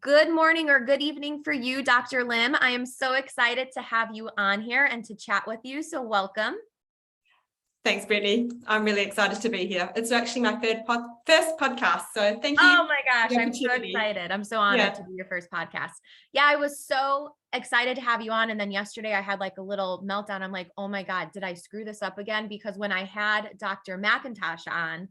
Good morning or good evening for you, Dr. Lim. I am so excited to have you on here and to chat with you. So welcome. Thanks, Brittany. I'm really excited to be here. It's actually my first podcast, so thank you. Oh my gosh, I'm so excited. I'm so honored to be your first podcast. Yeah, I was so excited to have you on. And then yesterday I had like a little meltdown. I'm like, oh my God, did I screw this up again? Because when I had Dr. McIntosh on,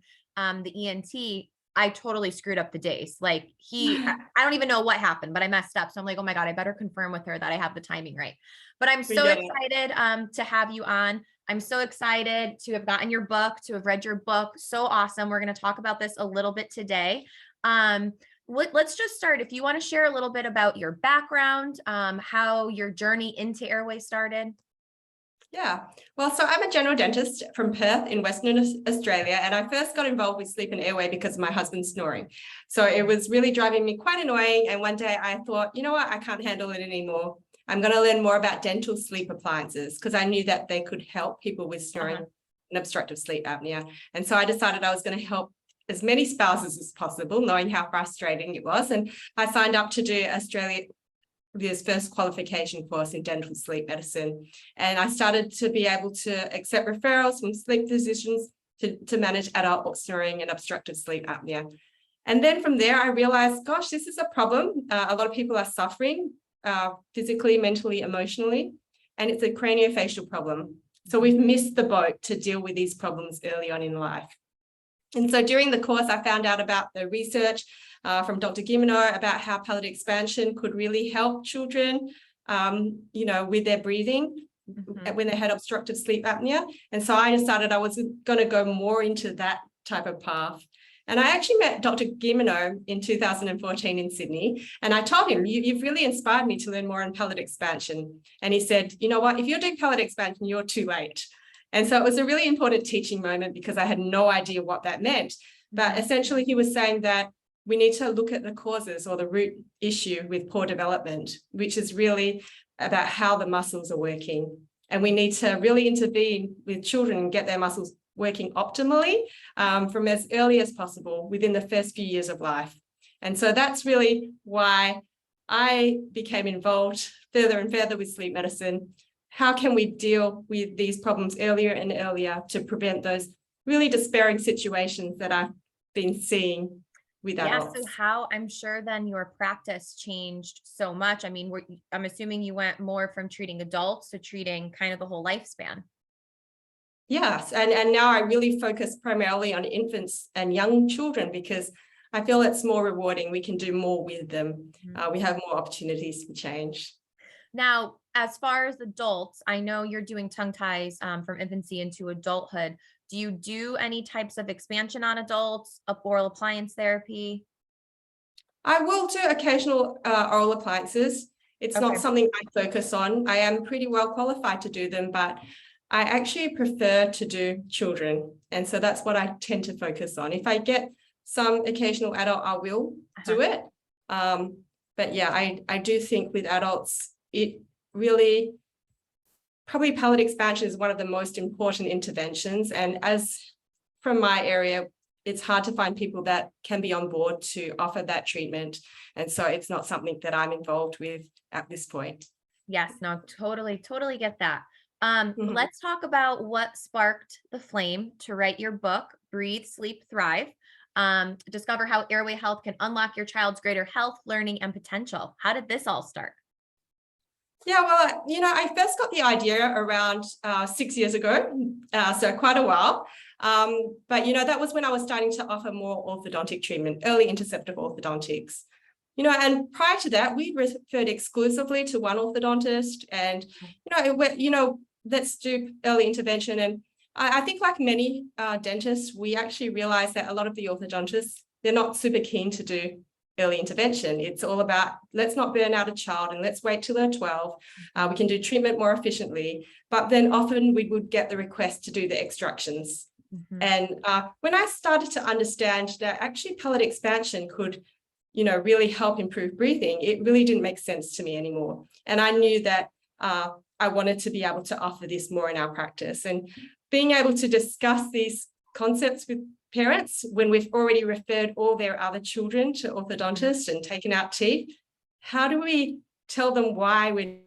the ENT, I totally screwed up the days. Like I don't even know what happened, but I messed up. So I'm like, oh my God, I better confirm with her that I have the timing right. But I'm so excited to have you on. I'm so excited to have gotten your book, to have read your book. So awesome. We're going to talk about this a little bit today. Let's just start. If you want to share a little bit about your background, how your journey into Airway started. Yeah, well, so I'm a general dentist from Perth in Western Australia, and I first got involved with sleep and airway because of my husband's snoring. So it was really driving me quite annoying. And one day I thought, you know what, I can't handle it anymore. I'm going to learn more about dental sleep appliances because I knew that they could help people with snoring and obstructive sleep apnea. And so I decided I was going to help as many spouses as possible, knowing how frustrating it was. And I signed up to do Australia's first qualification course in dental sleep medicine. And I started to be able to accept referrals from sleep physicians to manage adult snoring and obstructive sleep apnea. And then from there, I realized, gosh, this is a problem. A lot of people are suffering physically, mentally, emotionally, and it's a craniofacial problem. So we've missed the boat to deal with these problems early on in life. And so during the course, I found out about the research from Dr. Gimeno about how palate expansion could really help children, with their breathing when they had obstructive sleep apnea. And so I decided I was going to go more into that type of path. And I actually met Dr. Gimeno in 2014 in Sydney. And I told him, you've really inspired me to learn more on palate expansion. And he said, you know what, if you're doing palate expansion, you're too late. And so it was a really important teaching moment because I had no idea what that meant. But essentially, he was saying that we need to look at the causes or the root issue with poor development, which is really about how the muscles are working. And we need to really intervene with children and get their muscles working optimally from as early as possible within the first few years of life. And so that's really why I became involved further and further with sleep medicine. How can we deal with these problems earlier and earlier to prevent those really despairing situations that I've been seeing with adults? So how, I'm sure then your practice changed so much. I mean, I'm assuming you went more from treating adults to treating kind of the whole lifespan. Yes, and now I really focus primarily on infants and young children because I feel it's more rewarding. We can do more with them. We have more opportunities for change. Now, as far as adults, I know you're doing tongue ties from infancy into adulthood. Do you do any types of expansion on adults, oral appliance therapy? I will do occasional oral appliances. It's not something I focus on. I am pretty well qualified to do them, but I actually prefer to do children. And so that's what I tend to focus on. If I get some occasional adult, I will do it. But yeah, I do think with adults, it really, probably palate expansion is one of the most important interventions. And as from my area, it's hard to find people that can be on board to offer that treatment. And so it's not something that I'm involved with at this point. Yes, no, totally get that. Let's talk about what sparked the flame to write your book, Breathe, Sleep, Thrive. Discover how airway health can unlock your child's greater health, learning, and potential. How did this all start? Yeah, well, I first got the idea around 6 years ago, so quite a while. But, that was when I was starting to offer more orthodontic treatment, early interceptive orthodontics. And prior to that, we referred exclusively to one orthodontist and, let's do early intervention. And I think like many dentists, we actually realized that a lot of the orthodontists, they're not super keen to do early intervention. It's all about, let's not burn out a child and let's wait till they're 12. We can do treatment more efficiently. But then often we would get the request to do the extractions. And when I started to understand that actually palate expansion could, really help improve breathing, it really didn't make sense to me anymore. And I knew that I wanted to be able to offer this more in our practice. And being able to discuss these concepts with parents, when we've already referred all their other children to orthodontists and taken out teeth, how do we tell them why we're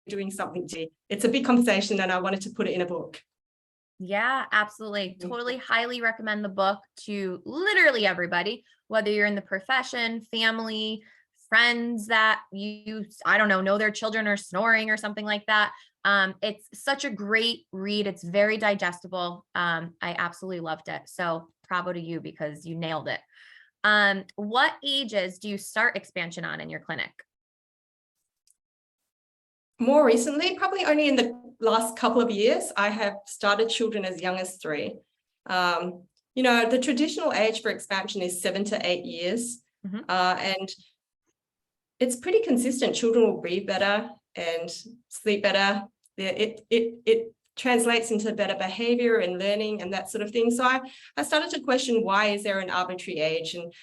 doing something? It's a big conversation, and I wanted to put it in a book. Yeah, absolutely. Totally highly recommend the book to literally everybody, whether you're in the profession, family, friends that I don't know their children are snoring or something like that. It's such a great read. It's very digestible. I absolutely loved it. So bravo to you because you nailed it. What ages do you start expansion on in your clinic? More recently, probably only in the last couple of years, I have started children as young as 3. The traditional age for expansion is 7 to 8 years. And it's pretty consistent. Children will breathe better and sleep better. It translates into better behavior and learning and that sort of thing. So I started to question, why is there an arbitrary age? And,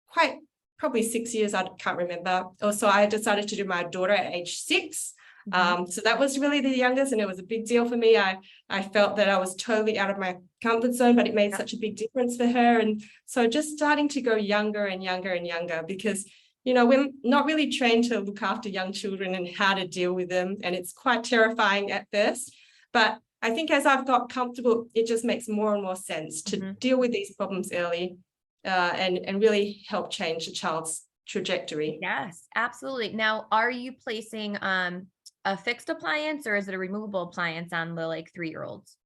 quite probably 6 years, I can't remember. Also, I decided to do my daughter at age 6. So that was really the youngest, and it was a big deal for me. I felt that I was totally out of my comfort zone, but it made such a big difference for her. And so just starting to go younger and younger and younger, because we're not really trained to look after young children and how to deal with them. And it's quite terrifying at first. But I think as I've got comfortable, it just makes more and more sense to deal with these problems early and really help change a child's trajectory. Yes, absolutely. Now, are you placing a fixed appliance, or is it a removable appliance on the 3-year-olds?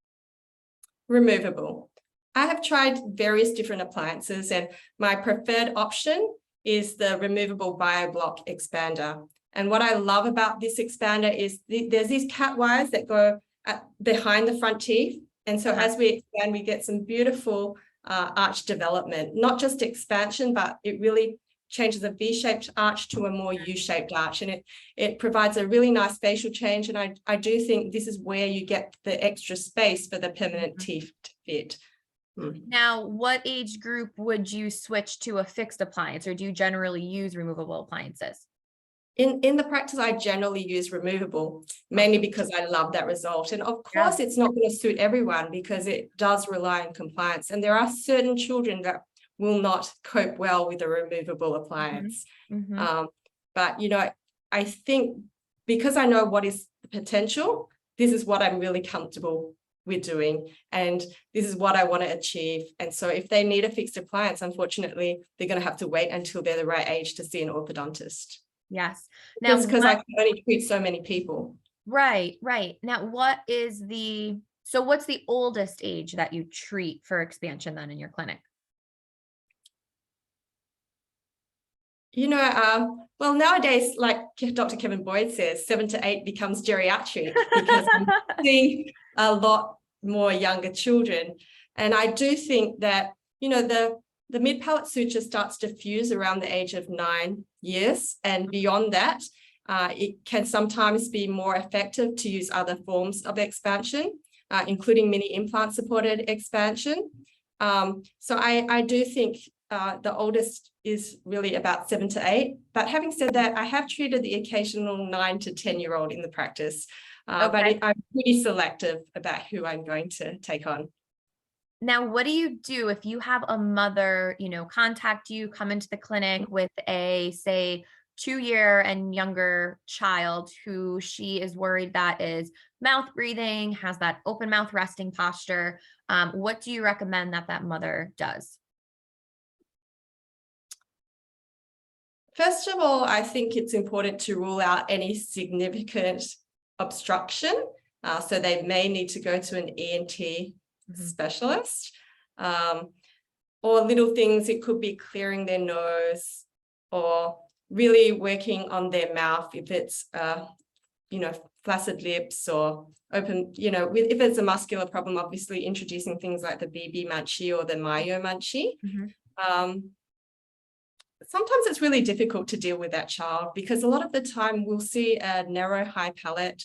Removable. I have tried various different appliances, and my preferred option is the removable BioBlock expander. And what I love about this expander is there's these cat wires that go behind the front teeth. And so as we expand, we get some beautiful arch development, not just expansion, but it really changes a V-shaped arch to a more U-shaped arch. And it provides a really nice facial change. And I do think this is where you get the extra space for the permanent teeth to fit. Now, what age group would you switch to a fixed appliance, or do you generally use removable appliances? In the practice, I generally use removable, mainly because I love that result. And of course, it's not going to suit everyone because it does rely on compliance. And there are certain children that will not cope well with a removable appliance. But, I think because I know what is the potential, this is what I'm really comfortable with doing. And this is what I want to achieve. And so if they need a fixed appliance, unfortunately, they're going to have to wait until they're the right age to see an orthodontist. Yes. Now, because I can only treat so many people. Right. Now, what's the oldest age that you treat for expansion then in your clinic? Well, nowadays, like Dr. Kevin Boyd says, 7 to 8 becomes geriatric because I'm seeing a lot more younger children. And I do think that, the mid-palate suture starts to fuse around the age of 9 years. And beyond that, it can sometimes be more effective to use other forms of expansion, including mini implant supported expansion. So I do think the oldest is really about 7 to 8. But having said that, I have treated the occasional 9 to 10-year-old in the practice, but I'm pretty selective about who I'm going to take on. Now, what do you do if you have a mother, contact you, come into the clinic with a, say, 2-year and younger child who she is worried that is mouth breathing, has that open mouth resting posture? What do you recommend that mother does? First of all, I think it's important to rule out any significant obstruction. So they may need to go to an ENT specialist, or little things. It could be clearing their nose or really working on their mouth if it's, flaccid lips or open, if it's a muscular problem, obviously introducing things like the BB munchie or the myo munchie. Sometimes it's really difficult to deal with that child because a lot of the time we'll see a narrow high palate.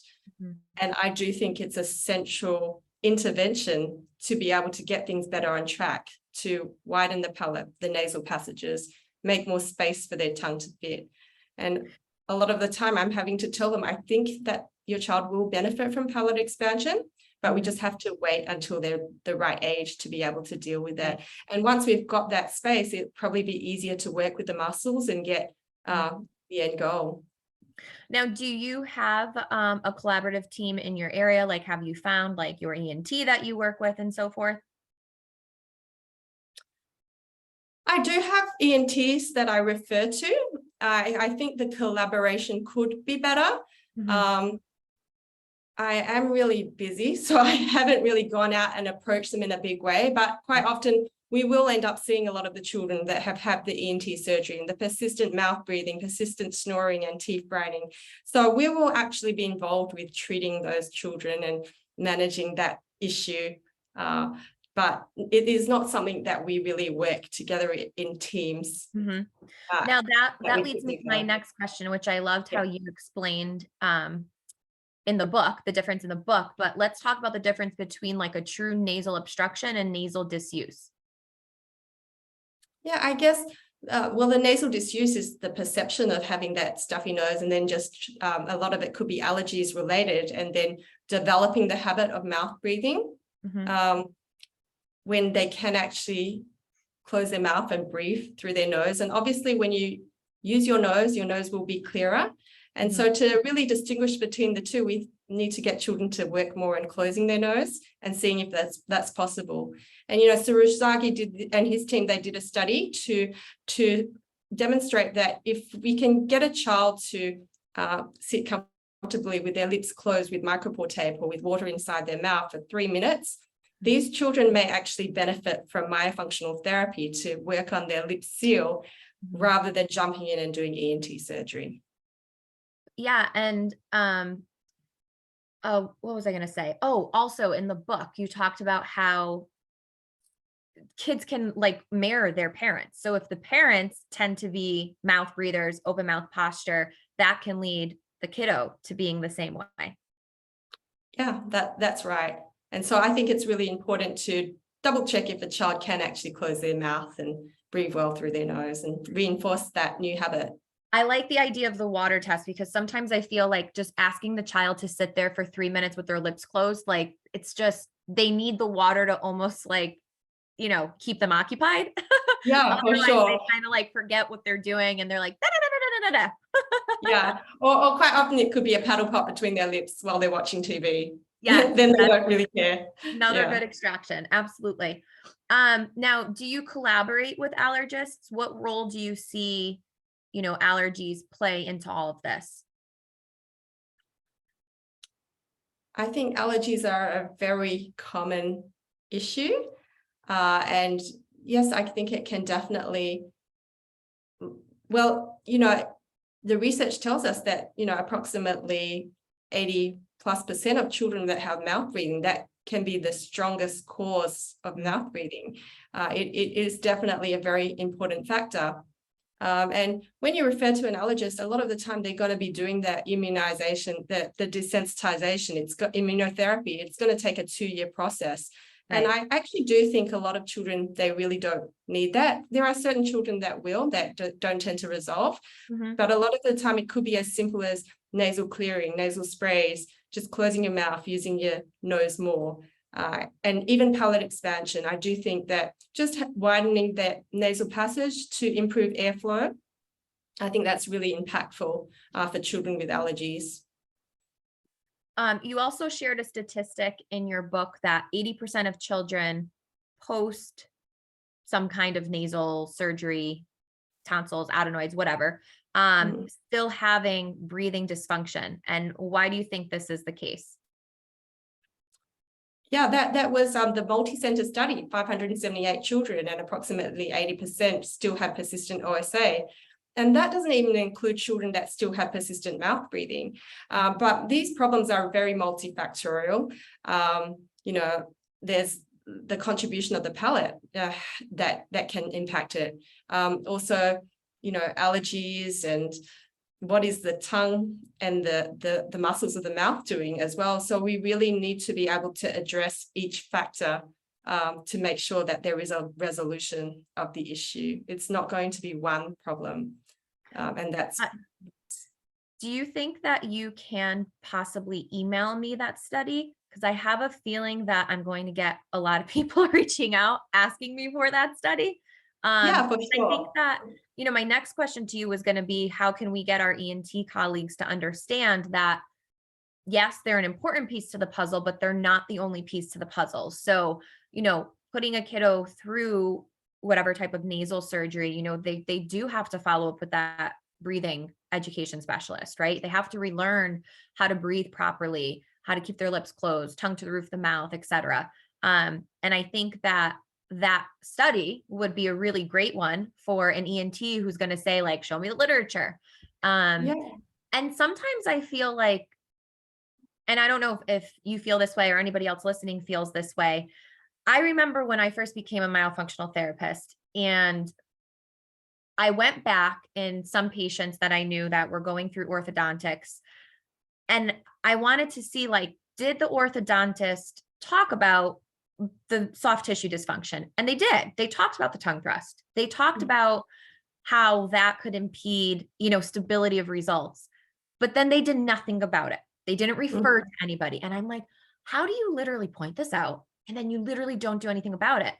And I do think it's essential intervention to be able to get things better on track, to widen the palate, the nasal passages, make more space for their tongue to fit. And a lot of the time I'm having to tell them, I think that your child will benefit from palate expansion, but we just have to wait until they're the right age to be able to deal with that. And once we've got that space, it'll probably be easier to work with the muscles and get the end goal. Now, do you have a collaborative team in your area? Like, have you found like your ENT that you work with and so forth? I do have ENTs that I refer to. I think the collaboration could be better. I am really busy, so I haven't really gone out and approached them in a big way, but quite often we will end up seeing a lot of the children that have had the ENT surgery and the persistent mouth breathing, persistent snoring and teeth grinding. So we will actually be involved with treating those children and managing that issue. But it is not something that we really work together in teams. Now that leads me to my next question, which I loved how you explained in the book, the difference in the book, but let's talk about the difference between like a true nasal obstruction and nasal disuse. Yeah, I guess, well, the nasal disuse is the perception of having that stuffy nose, and then just a lot of it could be allergies related, and then developing the habit of mouth breathing when they can actually close their mouth and breathe through their nose. And obviously when you use your nose will be clearer. And so to really distinguish between the two, we need to get children to work more on closing their nose and seeing if that's possible. And, Suresh Zagi did, and his team, they did a study to demonstrate that if we can get a child to sit comfortably with their lips closed with micropore tape or with water inside their mouth for 3 minutes, these children may actually benefit from myofunctional therapy to work on their lip seal rather than jumping in and doing ENT surgery. Yeah. And what was I going to say? Oh, also in the book, you talked about how kids can like mirror their parents. So if the parents tend to be mouth breathers, open mouth posture, that can lead the kiddo to being the same way. Yeah, that's right. And so I think it's really important to double check if a child can actually close their mouth and breathe well through their nose and reinforce that new habit. I like the idea of the water test because sometimes I feel like just asking the child to sit there for 3 minutes with their lips closed, like it's just, they need the water to almost like, keep them occupied. Yeah, for sure. They kind of like forget what they're doing and they're like, da, da, da, da, da, da. Yeah, or quite often it could be a paddle pop between their lips while they're watching TV. Yeah. Then they don't really care. Another good extraction. Absolutely. Now, do you collaborate with allergists? What role do you see allergies play into all of this? I think allergies are a very common issue. And yes, I think it can definitely, well, the research tells us that, approximately 80+% of children that have mouth breathing, that can be the strongest cause of mouth breathing. It is definitely a very important factor. And when you refer to an allergist, a lot of the time they're going to be doing that immunization, the desensitization. It's got immunotherapy. It's going to take a 2-year process. Right. And I actually do think a lot of children, they really don't need that. There are certain children that don't tend to resolve, but a lot of the time it could be as simple as nasal clearing, nasal sprays, just closing your mouth, using your nose more. And even palate expansion. I do think that just widening that nasal passage to improve airflow, I think that's really impactful for children with allergies. You also shared a statistic in your book that 80% of children post some kind of nasal surgery, tonsils, adenoids, whatever, still having breathing dysfunction. And why do you think this is the case? Yeah, that was the multicenter study, 578 children, and approximately 80% still have persistent OSA. And that doesn't even include children that still have persistent mouth breathing. But these problems are very multifactorial. There's the contribution of the palate that can impact it. Also, allergies and what is the tongue and the muscles of the mouth doing as well. So we really need to be able to address each factor to make sure that there is a resolution of the issue. It's not going to be one problem. And that's... Do you think that you can possibly email me that study? because I have a feeling that I'm going to get a lot of people reaching out, asking me for that study. Yeah, for I think sure. that, my next question to you was going to be, how can we get our ENT colleagues to understand that, yes, they're an important piece to the puzzle, but they're not the only piece to the puzzle. So, putting a kiddo through whatever type of nasal surgery, they do have to follow up with that breathing education specialist, right? They have to relearn how to breathe properly, how to keep their lips closed, tongue to the roof of the mouth, etc. And I think that study would be a really great one for an ENT who's going to say, like, show me the literature. Yeah. And sometimes I feel like, and I don't know if you feel this way or anybody else listening feels this way. I remember when I first became a myofunctional therapist, and I went back in some patients that I knew that were going through orthodontics, and I wanted to see, like, did the orthodontist talk about the soft tissue dysfunction? And they did. They talked about the tongue thrust. They talked about how that could impede, stability of results. But then they did nothing about it. They didn't refer to anybody. And I'm like, how do you literally point this out and then you literally don't do anything about it?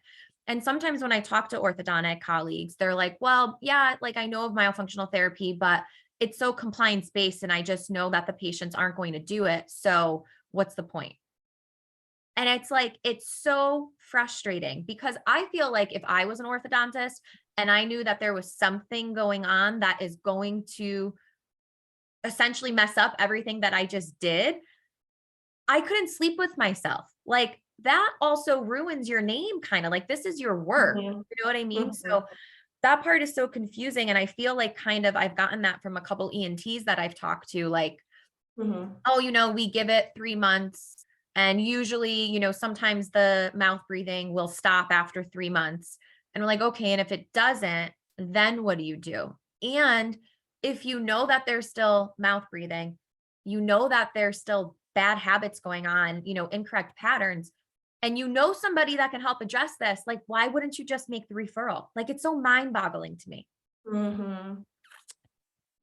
And sometimes when I talk to orthodontic colleagues, they're like, well, yeah, like, I know of myofunctional therapy, but it's so compliance based, and I just know that the patients aren't going to do it. So what's the point? And it's like, it's so frustrating, because I feel like if I was an orthodontist and I knew that there was something going on that is going to essentially mess up everything that I just did, I couldn't sleep with myself. Like, that also ruins your name, kind of like, this is your work. You know what I mean? So that part is so confusing. And I feel like kind of I've gotten that from a couple ENTs that I've talked to, like, oh, we give it 3 months. And usually, sometimes the mouth breathing will stop after 3 months. And we're like, okay, and if it doesn't, then what do you do? And if you know that there's still mouth breathing, that there's still bad habits going on, incorrect patterns, and somebody that can help address this, like, why wouldn't you just make the referral? Like, it's so mind-boggling to me.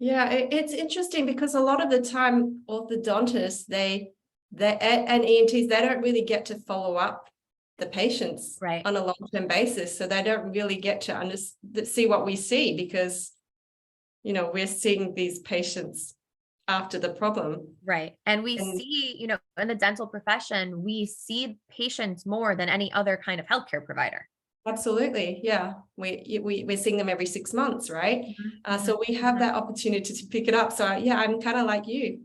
Yeah, it's interesting because a lot of the time orthodontists, they and ENTs, they don't really get to follow up the patients Right. on a long-term basis. So they don't really get to see what we see, because, we're seeing these patients after the problem. Right. And we see, in the dental profession, we see patients more than any other kind of healthcare provider. Absolutely. Yeah. We're seeing them every 6 months, right? So we have that opportunity to pick it up. So yeah, I'm kind of like you.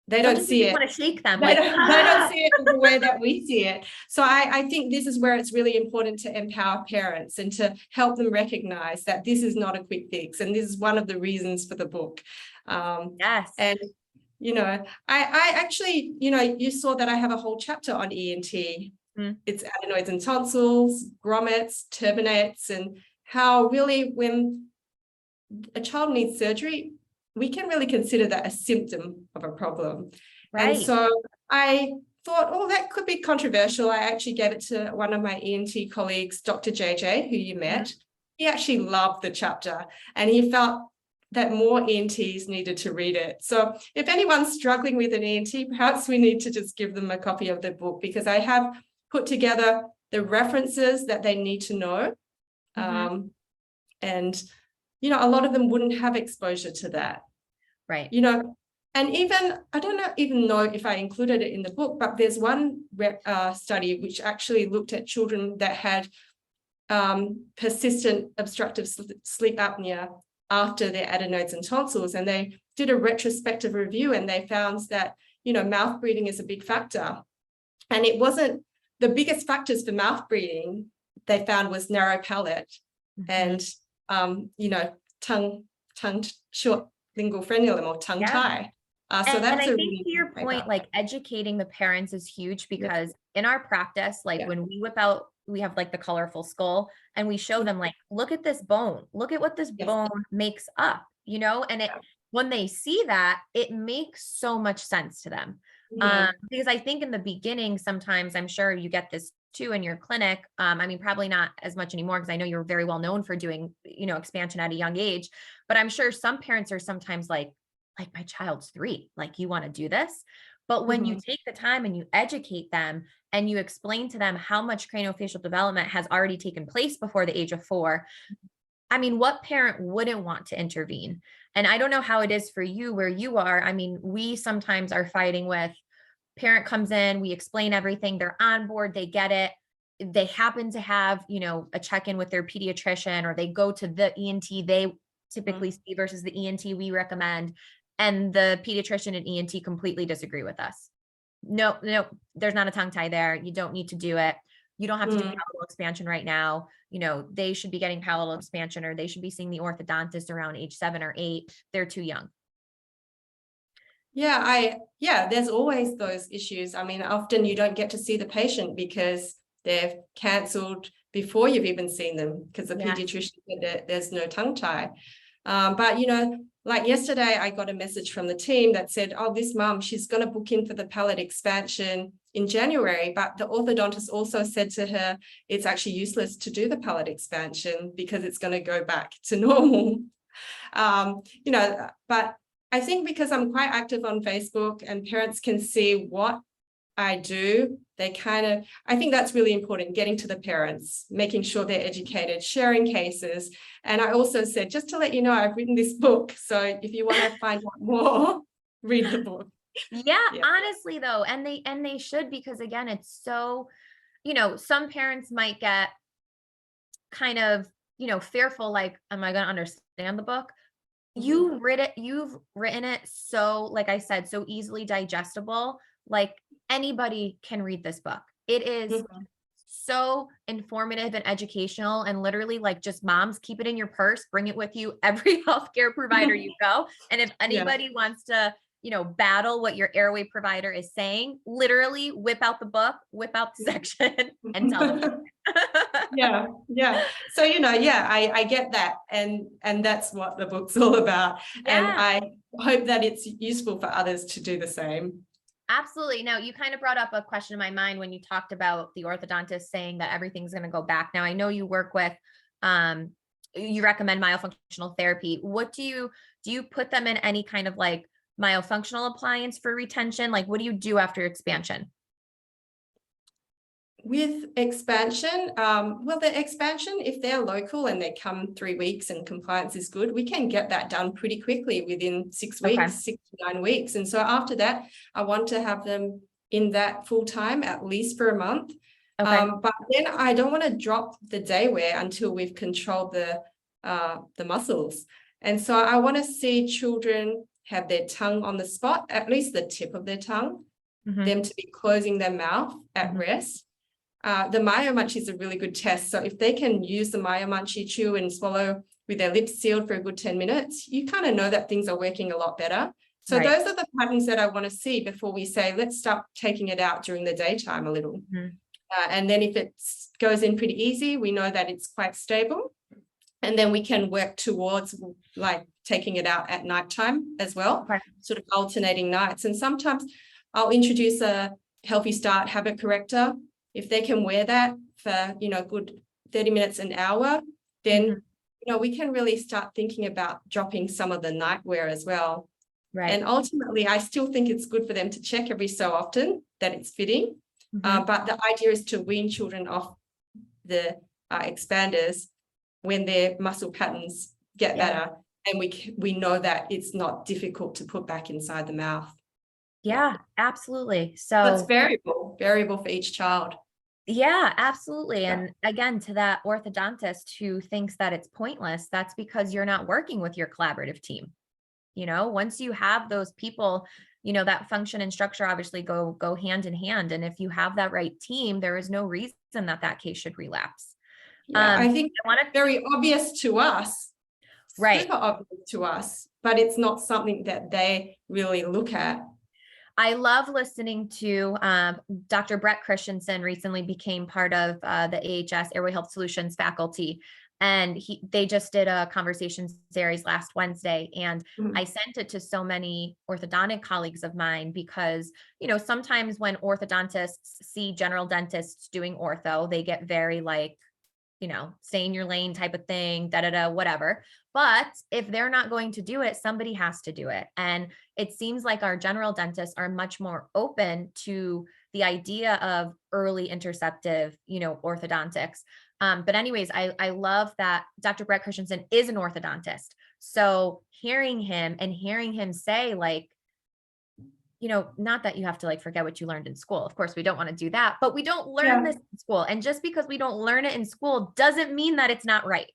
They don't see it. Want to shake them. They don't see it the way that we see it. So I think this is where it's really important to empower parents and to help them recognize that this is not a quick fix. And this is one of the reasons for the book. Yes. And, I actually, you saw that I have a whole chapter on ENT. It's adenoids and tonsils, grommets, turbinates, and how really when a child needs surgery, we can really consider that a symptom of a problem. Right. And so I thought, oh, that could be controversial. I actually gave it to one of my ENT colleagues, Dr. JJ, who you met. He actually loved the chapter, and he felt that more ENTs needed to read it. So if anyone's struggling with an ENT, perhaps we need to just give them a copy of the book, because I have put together the references that they need to know. And, a lot of them wouldn't have exposure to that. Right. And even, I don't even know if I included it in the book, but there's one study which actually looked at children that had persistent obstructive sleep apnea after their adenoids and tonsils. And they did a retrospective review, and they found that, mouth breathing is a big factor. And it wasn't the biggest factors for mouth breathing they found was narrow palate and, tongue short lingual frenulum, or tongue tie. So that's I think to your point, like, educating the parents is huge, because in our practice, like when we whip out, we have like the colorful skull, and we show them, like, look at this bone, look at what this bone makes up, and when they see that, it makes so much sense to them. Because I think in the beginning, sometimes, I'm sure you get this too in your clinic. I mean, probably not as much anymore, because I know you're very well known for doing, expansion at a young age, but I'm sure some parents are sometimes like, my child's 3, like, you want to do this? But when you Mhm. take the time and you educate them and you explain to them how much craniofacial development has already taken place before the age of 4, I mean, what parent wouldn't want to intervene? And I don't know how it is for you where you are. I mean, we sometimes are fighting with parent comes in, we explain everything, they're on board, they get it. They happen to have, a check-in with their pediatrician, or they go to the ENT they typically see versus the ENT we recommend. And the pediatrician and ENT completely disagree with us. No, no, there's not a tongue tie there. You don't need to do it. You don't have to do Mm. palatal expansion right now. They should be getting palatal expansion, or they should be seeing the orthodontist around age 7 or 8. They're too young. Yeah, there's always those issues. I mean, often you don't get to see the patient because they've cancelled before you've even seen them because the Yeah. pediatrician said that there's no tongue tie. But like yesterday, I got a message from the team that said, oh, this mum, she's going to book in for the palate expansion in January, but the orthodontist also said to her, it's actually useless to do the palate expansion because it's going to go back to normal. But I think because I'm quite active on Facebook and parents can see what I do, I think that's really important, getting to the parents, making sure they're educated, sharing cases. And I also said, just to let you know, I've written this book. So if you want to find out more, read the book. Yeah, honestly though, and they should, because again, it's so, some parents might get kind of, fearful, like, am I going to understand the book? You've written it so, like I said, so easily digestible. Like, anybody can read this book. It is Mhm. so informative and educational, and literally, like, just moms, keep it in your purse, bring it with you every healthcare provider you go. And if Yeah. anybody wants to, battle what your Airway provider is saying, literally whip out the book, whip out the section, and tell them. Yeah. So, I get that. And that's what the book's all about. And Yeah. I hope that it's useful for others to do the same. Absolutely. Now, you kind of brought up a question in my mind when you talked about the orthodontist saying that everything's going to go back. Now, I know you work with, you recommend myofunctional therapy. What do you put them in any kind of like myofunctional appliance for retention? Like, what do you do after expansion? With expansion, the expansion, if they're local and they come 3 weeks and compliance is good, we can get that done pretty quickly within 6 Okay. weeks, 6 to 9 weeks. And so after that, I want to have them in that full time, at least for a month. Okay. But then I don't want to drop the day wear until we've controlled the muscles. And so I want to see children have their tongue on the spot, at least the tip of their tongue, them to be closing their mouth at rest. The myomunchie is a really good test. So if they can use the myomunchie, chew and swallow with their lips sealed for a good 10 minutes, you kind of know that things are working a lot better. So Right. those are the patterns that I want to see before we say, let's start taking it out during the daytime a little. And then if it goes in pretty easy, we know that it's quite stable. And then we can work towards like taking it out at nighttime as well, Okay. sort of alternating nights. And sometimes I'll introduce a Healthy Start habit corrector. If they can wear that for, good 30 minutes, an hour, then, we can really start thinking about dropping some of the nightwear as well. Right. And ultimately, I still think it's good for them to check every so often that it's fitting. But the idea is to wean children off the expanders when their muscle patterns get better. And we know that it's not difficult to put back inside the mouth. Yeah, absolutely. So it's So variable for each child. yeah, absolutely. And again, to that orthodontist who thinks that it's pointless, that's because you're not working with your collaborative team. Once you have those people, that function and structure obviously go hand in hand. And if you have that right team, there is no reason that case should relapse. Yeah, I think very obvious to us, right? Super obvious to us, but it's not something that they really look at. I love listening to Dr. Brett Christensen recently became part of the AHS Airway Health Solutions faculty. And they just did a conversation series last Wednesday. And I sent it to so many orthodontic colleagues of mine because, sometimes when orthodontists see general dentists doing ortho, they get very like, stay in your lane type of thing, whatever. But if they're not going to do it, somebody has to do it. And it seems like our general dentists are much more open to the idea of early interceptive, orthodontics. But anyways, I love that Dr. Brett Christensen is an orthodontist. So hearing him say, like, not that you have to like forget what you learned in school. Of course, we don't want to do that, but we don't learn this in school. And just because we don't learn it in school doesn't mean that it's not right.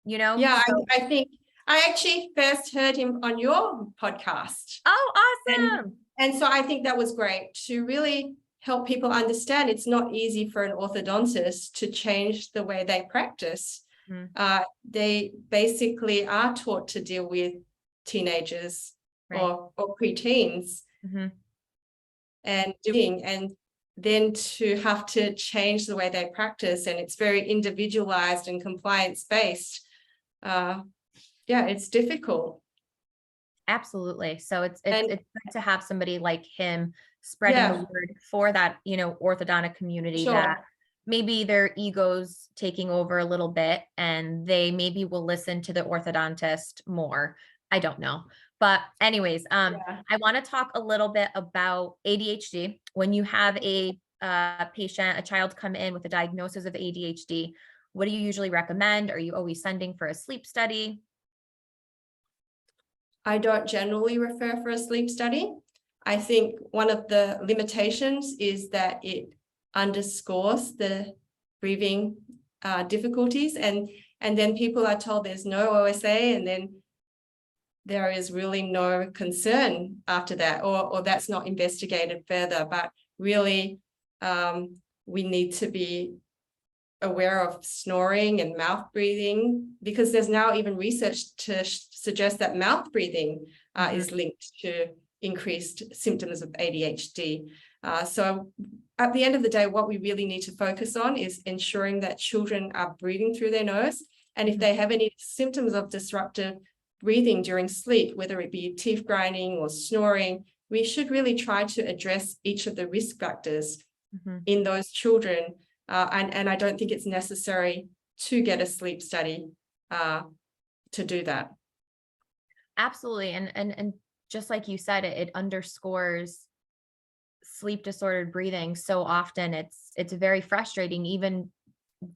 Yeah, so, I think I actually first heard him on your podcast. Oh, awesome. And so I think that was great to really help people understand it's not easy for an orthodontist to change the way they practice. Mm-hmm. They basically are taught to deal with teenagers, right, or preteens, mm-hmm, and then to have to change the way they practice, and it's very individualized and compliance based. It's difficult. Absolutely. So it's good to have somebody like him spreading the word for that, orthodontic community, sure, that maybe their ego's taking over a little bit and they maybe will listen to the orthodontist more. I don't know. But anyways, I want to talk a little bit about ADHD. When you have a child come in with a diagnosis of ADHD, what do you usually recommend? Are you always sending for a sleep study? I don't generally refer for a sleep study. I think one of the limitations is that it underscores the breathing difficulties, and then people are told there's no OSA, and then there is really no concern after that, or that's not investigated further. But really, we need to be aware of snoring and mouth breathing, because there's now even research to suggest that mouth breathing is linked to increased symptoms of ADHD. So at the end of the day, what we really need to focus on is ensuring that children are breathing through their nose. And if they have any symptoms of disruptive breathing during sleep, whether it be teeth grinding or snoring, we should really try to address each of the risk factors in those children. And I don't think it's necessary to get a sleep study to do that. Absolutely. And just like you said, it underscores sleep disordered breathing so often. It's very frustrating, even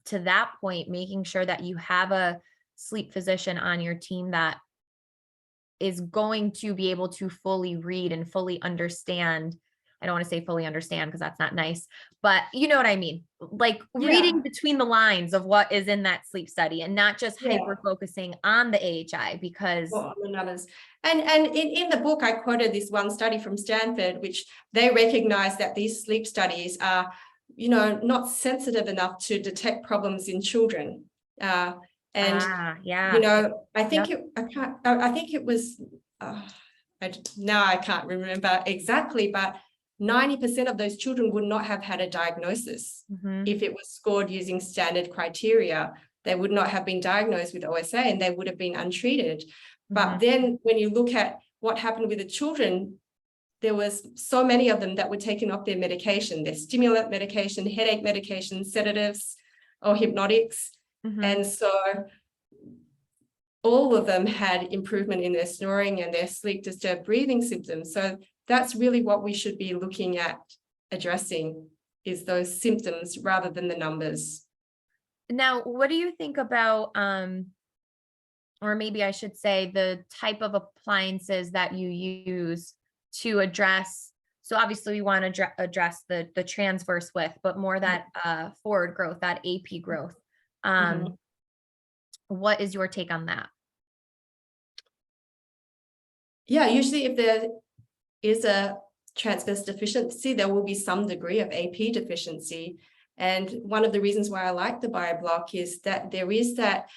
to that point, making sure that you have a sleep physician on your team that is going to be able to fully read and fully understand. I don't want to say fully understand because that's not nice, but you know what I mean? Like reading between the lines of what is in that sleep study and not just hyper focusing on the AHI, because and in the book, I quoted this one study from Stanford, which they recognize that these sleep studies are, not sensitive enough to detect problems in children. I think it was, now I can't remember exactly, but 90% of those children would not have had a diagnosis. If it was scored using standard criteria. They would not have been diagnosed with OSA and they would have been untreated. But then when you look at what happened with the children, there was so many of them that were taken off their medication, their stimulant medication, headache medication, sedatives or hypnotics. And so all of them had improvement in their snoring and their sleep disturbed breathing symptoms. So that's really what we should be looking at addressing, is those symptoms rather than the numbers. Now, what do you think about, or maybe I should say, the type of appliances that you use to address? So obviously we want to address the transverse width, but more that forward growth, that AP growth. What is your take on that? Yeah, usually if there is a transverse deficiency, there will be some degree of AP deficiency. And one of the reasons why I like the BioBlock is that there is that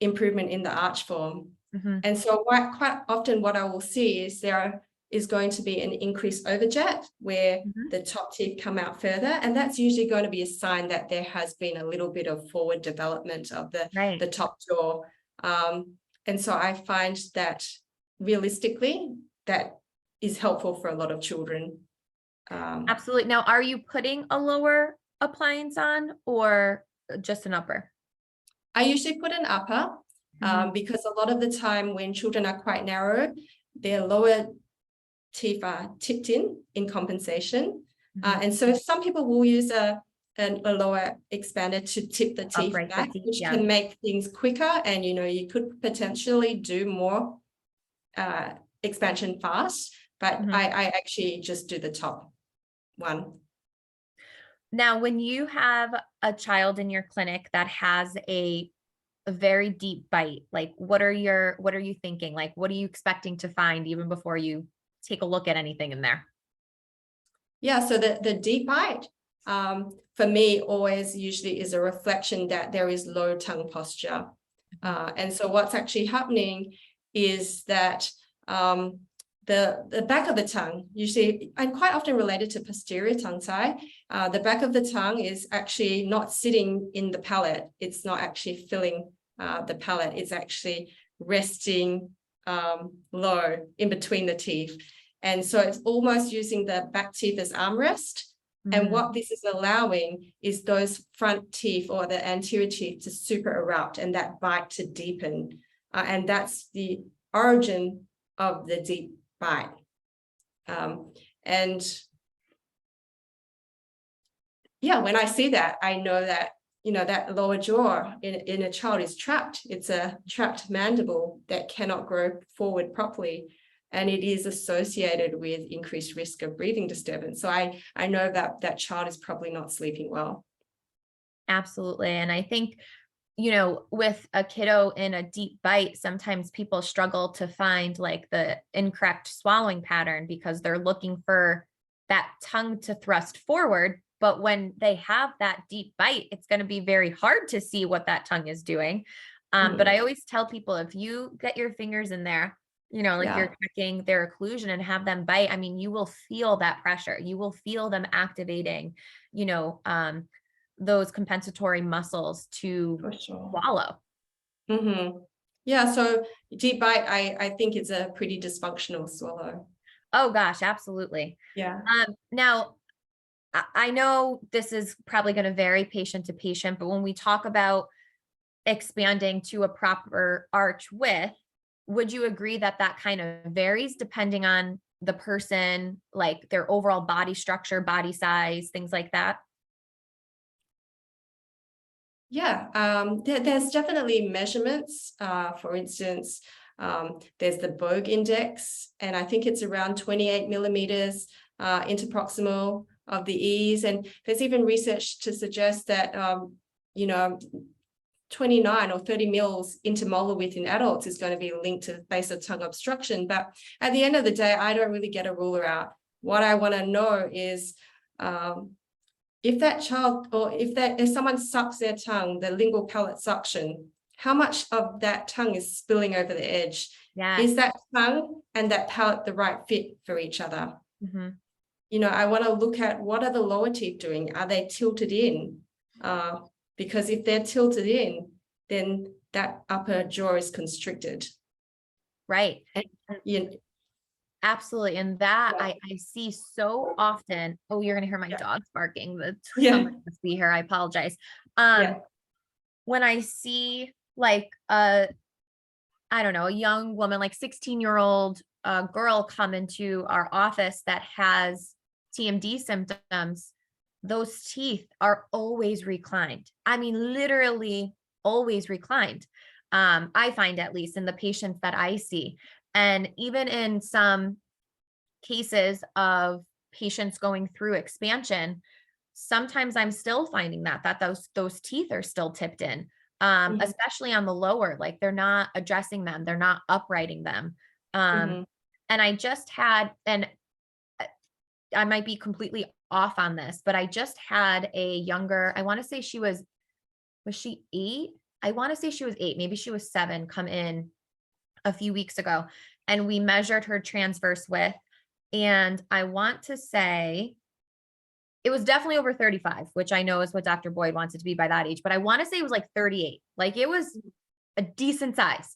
improvement in the arch form. And so quite often what I will see is there is going to be an increased overjet where the top teeth come out further. And that's usually going to be a sign that there has been a little bit of forward development of the top jaw. And so I find that realistically, that is helpful for a lot of children. Absolutely. Now, are you putting a lower appliance on, or just an upper? I usually put an upper because a lot of the time when children are quite narrow, their lower teeth are tipped in compensation. And so some people will use a lower expander to tip the teeth Upright back, the teeth, which can make things quicker. And, you could potentially do more expansion fast, but I actually just do the top one. Now, when you have a child in your clinic that has a very deep bite, like what are you thinking? Like, what are you expecting to find even before you take a look at anything in there? Yeah, so the deep bite for me always usually is a reflection that there is low tongue posture. And so what's actually happening is that the back of the tongue, usually, and quite often related to posterior tongue tie, the back of the tongue is actually not sitting in the palate. It's not actually filling the palate. It's actually resting low in between the teeth. And so it's almost using the back teeth as armrest. And what this is allowing is those front teeth or the anterior teeth to super erupt and that bite to deepen. And that's the origin of the deep bite. And yeah, when I see that, I know that, that lower jaw in a child is trapped. It's a trapped mandible that cannot grow forward properly. And it is associated with increased risk of breathing disturbance. So I know that that child is probably not sleeping well. Absolutely. And I think, with a kiddo in a deep bite, sometimes people struggle to find like the incorrect swallowing pattern because they're looking for that tongue to thrust forward. But when they have that deep bite, it's going to be very hard to see what that tongue is doing. But I always tell people, if you get your fingers in there, you're checking their occlusion and have them bite, I mean, you will feel that pressure. You will feel them activating, those compensatory muscles to swallow. Yeah, so deep bite, I think it's a pretty dysfunctional swallow. Oh gosh, absolutely. Yeah. Now, I know this is probably going to vary patient to patient, but when we talk about expanding to a proper arch width, would you agree that that kind of varies depending on the person, like their overall body structure, body size, things like that? Yeah, there's definitely measurements. For instance, there's the Bogue index, and I think it's around 28 millimeters interproximal of the ears. And there's even research to suggest that, 29 or 30 mils intermolar width in adults is going to be linked to base of tongue obstruction. But at the end of the day, I don't really get a ruler out. What I want to know is if that child, or if someone sucks their tongue, the lingual palate suction, how much of that tongue is spilling over the edge? Yeah. Is that tongue and that palate the right fit for each other? I want to look at what are the lower teeth doing? Are they tilted in? Because if they're tilted in, then that upper jaw is constricted. Right. And, absolutely. And that I see so often. Oh, you're going to hear my dogs barking. Someone must be here. I apologize. When I see like I don't know, a young woman, like 16-year-old girl come into our office that has TMD symptoms, those teeth are always reclined. I mean, literally always reclined. I find, at least in the patients that I see. And even in some cases of patients going through expansion, sometimes I'm still finding that those teeth are still tipped in, especially on the lower, like they're not addressing them. They're not uprighting them. And I just had, and I might be completely off on this, but I just had a younger, I want to say was she 8? I want to say she was 8, maybe she was 7, come in a few weeks ago, and we measured her transverse width. And I want to say it was definitely over 35, which I know is what Dr. Boyd wants it to be by that age, but I want to say it was like 38. Like it was a decent size.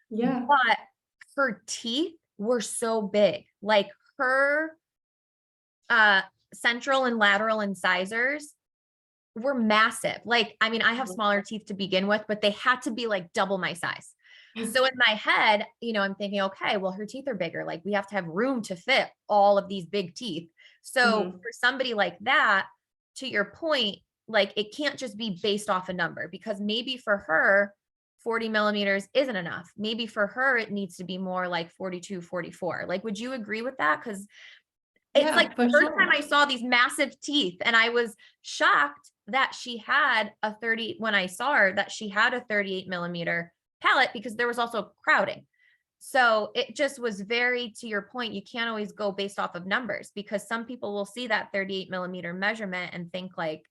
Yeah. But her teeth were so big. Like her central and lateral incisors were massive. Like, I mean, I have smaller teeth to begin with, but they had to be like double my size. So in my head, I'm thinking, okay, well, her teeth are bigger. Like we have to have room to fit all of these big teeth. So for somebody like that, to your point, like it can't just be based off a number, because maybe for her, 40 millimeters isn't enough. Maybe for her, it needs to be more like 42, 44. Like, would you agree with that? Because it's like the first time I saw these massive teeth, and I was shocked that she had when I saw her, that she had a 38 millimeter palate, because there was also crowding. So it just was very, to your point, you can't always go based off of numbers, because some people will see that 38 millimeter measurement and think like,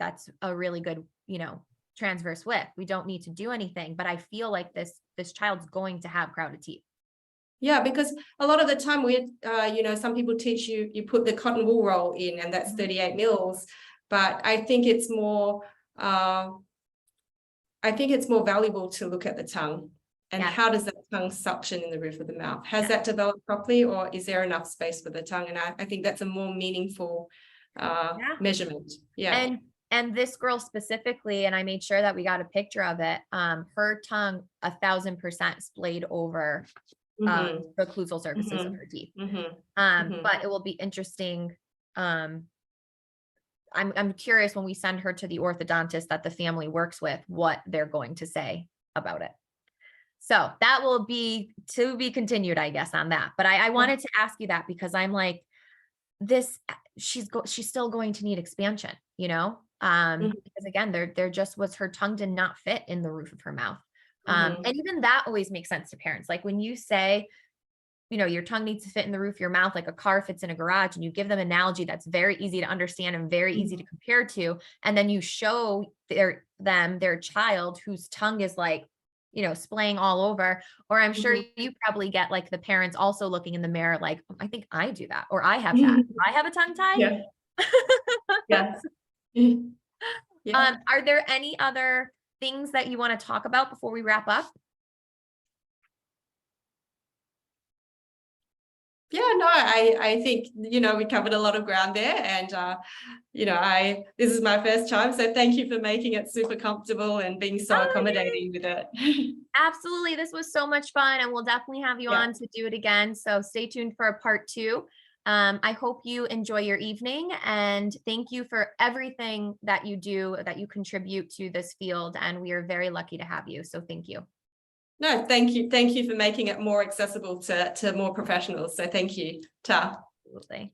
that's a really good, transverse width. We don't need to do anything. But I feel like this child's going to have crowded teeth. Yeah, because a lot of the time some people teach you put the cotton wool roll in, and that's 38 mils. But I think it's more valuable to look at the tongue and how does that tongue suction in the roof of the mouth? Has that developed properly, or is there enough space for the tongue? And I think that's a more meaningful measurement. Yeah. And this girl specifically, and I made sure that we got a picture of it. Her tongue 1,000% splayed over the occlusal surfaces of her teeth. But it will be interesting. I'm curious when we send her to the orthodontist that the family works with, what they're going to say about it. So that will be to be continued, I guess, on that. But I wanted to ask you that because I'm like, she's still going to need expansion, because again, there just was, her tongue did not fit in the roof of her mouth. And even that always makes sense to parents. Like when you say, your tongue needs to fit in the roof of your mouth, like a car fits in a garage, and you give them an analogy that's very easy to understand and very easy to compare to. And then you show their child whose tongue is like, splaying all over, or I'm sure you probably get like the parents also looking in the mirror, like, I think I do that, or I have that. I have a tongue tie. Yeah. Are there any other things that you want to talk about before we wrap up? Yeah, no, I think, we covered a lot of ground there, and, this is my first time. So thank you for making it super comfortable and being so accommodating with it. Absolutely. This was so much fun, and we'll definitely have you on to do it again. So stay tuned for a part 2. I hope you enjoy your evening, and thank you for everything that you do, that you contribute to this field. And we are very lucky to have you. So thank you. No, thank you. Thank you for making it more accessible to more professionals. So thank you. Ta. Absolutely.